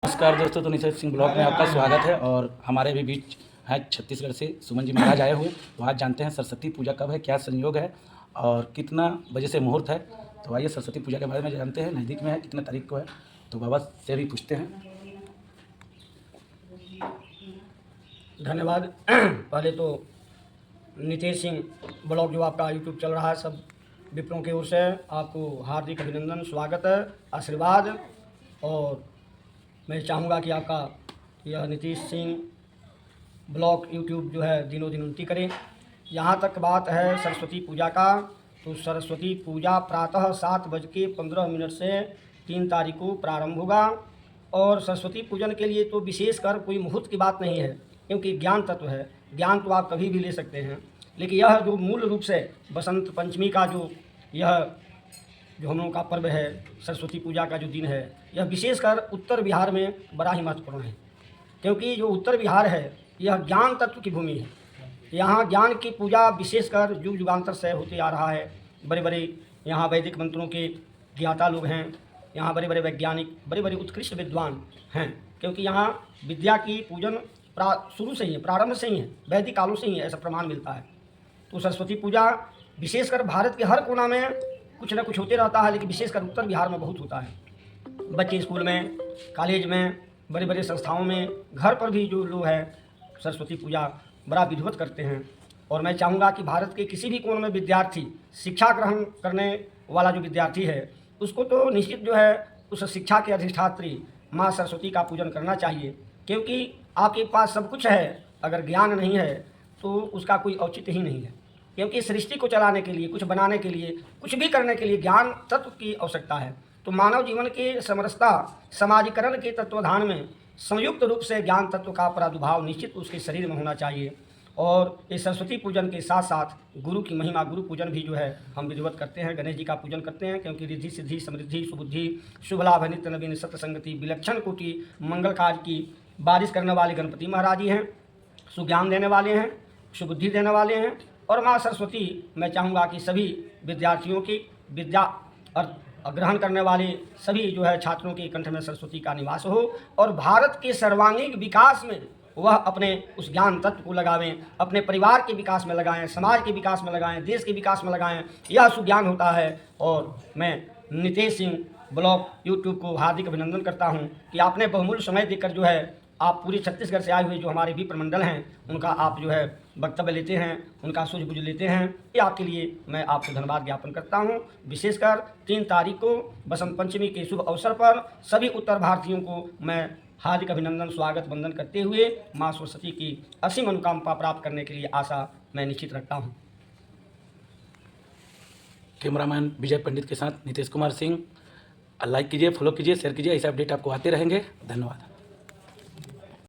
नमस्कार दोस्तों, तो नीतीश सिंह ब्लॉग में आपका स्वागत है। और हमारे भी बीच हैं छत्तीसगढ़ से सुमन जी महाराज आए हुए। तो आज जानते हैं सरस्वती पूजा कब है, क्या संयोग है और कितना बजे से मुहूर्त है। तो आइए सरस्वती पूजा के बारे में जानते हैं। नज़दीक में है, कितने तारीख को है, तो बाबा से भी पूछते हैं। धन्यवाद। पहले तो नीतीश सिंह ब्लॉग जो आपका यूट्यूब चल रहा है, सब विप्रों की ओर से आपको हार्दिक अभिनंदन, स्वागत है, आशीर्वाद। और मैं चाहूँगा कि आपका यह नीतीश सिंह ब्लॉग यूट्यूब जो है दिनों दिन उन्नति करे। यहाँ तक बात है सरस्वती पूजा का, तो सरस्वती पूजा प्रातः 7:15 से 3 तारीख को प्रारंभ होगा। और सरस्वती पूजन के लिए तो विशेषकर कोई मुहूर्त की बात नहीं है, क्योंकि ज्ञान तत्व है। ज्ञान तो आप कभी भी ले सकते हैं, लेकिन यह जो मूल रूप से बसंत पंचमी का जो हम लोगों का पर्व है, सरस्वती पूजा का जो दिन है, यह विशेषकर उत्तर बिहार में बड़ा ही महत्वपूर्ण है। क्योंकि जो उत्तर बिहार है यह ज्ञान तत्व की भूमि है। यहाँ ज्ञान की पूजा विशेषकर युग युगांतर से होते आ रहा है। बड़े बड़े यहाँ वैदिक मंत्रों के ज्ञाता लोग हैं, यहाँ बड़े बड़े वैज्ञानिक, बड़े बड़े उत्कृष्ट विद्वान हैं। क्योंकि यहाँ विद्या की पूजन शुरू से ही है, प्रारंभ से ही है, वैदिक कालों से ही है, ऐसा प्रमाण मिलता है। तो सरस्वती पूजा विशेषकर भारत के हर कोना में कुछ न कुछ होते रहता है, लेकिन विशेषकर उत्तर बिहार में बहुत होता है। बच्चे स्कूल में, कॉलेज में, बड़े बड़े संस्थाओं में, घर पर भी जो लोग हैं सरस्वती पूजा बड़ा विधिवत करते हैं। और मैं चाहूँगा कि भारत के किसी भी कोण में विद्यार्थी, शिक्षा ग्रहण करने वाला जो विद्यार्थी है, उसको तो निश्चित जो है उस शिक्षा के अधिष्ठात्री माँ सरस्वती का पूजन करना चाहिए। क्योंकि आपके पास सब कुछ है, अगर ज्ञान नहीं है तो उसका कोई औचित्य ही नहीं है। क्योंकि सृष्टि को चलाने के लिए, कुछ बनाने के लिए, कुछ भी करने के लिए ज्ञान तत्व की आवश्यकता है। तो मानव जीवन के समरसता, समाजीकरण के तत्वाधान में संयुक्त रूप से ज्ञान तत्व का प्रादुर्भाव निश्चित उसके शरीर में होना चाहिए। और इस सरस्वती पूजन के साथ साथ गुरु की महिमा, गुरु पूजन भी जो है हम विधिवत करते हैं। गणेश जी का पूजन करते हैं, क्योंकि रिद्धि सिद्धि समृद्धि सुबुद्धि शुभ लाभ नित्य नवीन सत्य संगति विलक्षण कोटि मंगल कार्य की बारिश करने वाले गणपति महाराज जी हैं। सुज्ञान देने वाले हैं, सुबुद्धि देने वाले हैं। और माँ सरस्वती, मैं चाहूँगा कि सभी विद्यार्थियों की विद्या और ग्रहण करने वाले सभी जो है छात्रों के कंठ में सरस्वती का निवास हो, और भारत के सर्वांगीण विकास में वह अपने उस ज्ञान तत्व को लगावें, अपने परिवार के विकास में लगाएं, समाज के विकास में लगाएं, देश के विकास में लगाएं। यह सुज्ञान होता है। और मैं नीतीश सिंह ब्लॉग यूट्यूब को हार्दिक अभिनंदन करता हूं कि आपने बहुमूल्य समय देकर जो है आप पूरे छत्तीसगढ़ से आए हुए जो हमारे भी प्रमंडल हैं, उनका आप जो है वक्तव्य लेते हैं, उनका सूझबूझ लेते हैं। ये आपके लिए मैं आपको धन्यवाद ज्ञापन करता हूं। विशेषकर 3 तारीख को बसंत पंचमी के शुभ अवसर पर सभी उत्तर भारतीयों को मैं हार्दिक अभिनंदन, स्वागत, वंदन करते हुए माँ सरस्वती की असीम अनुकंपा प्राप्त करने के लिए आशा मैं निश्चित रखता हूँ। कैमरामैन विजय पंडित के साथ नीतीश कुमार सिंह। लाइक कीजिए, फॉलो कीजिए, शेयर कीजिए। ऐसे अपडेट आपको आते रहेंगे। धन्यवाद।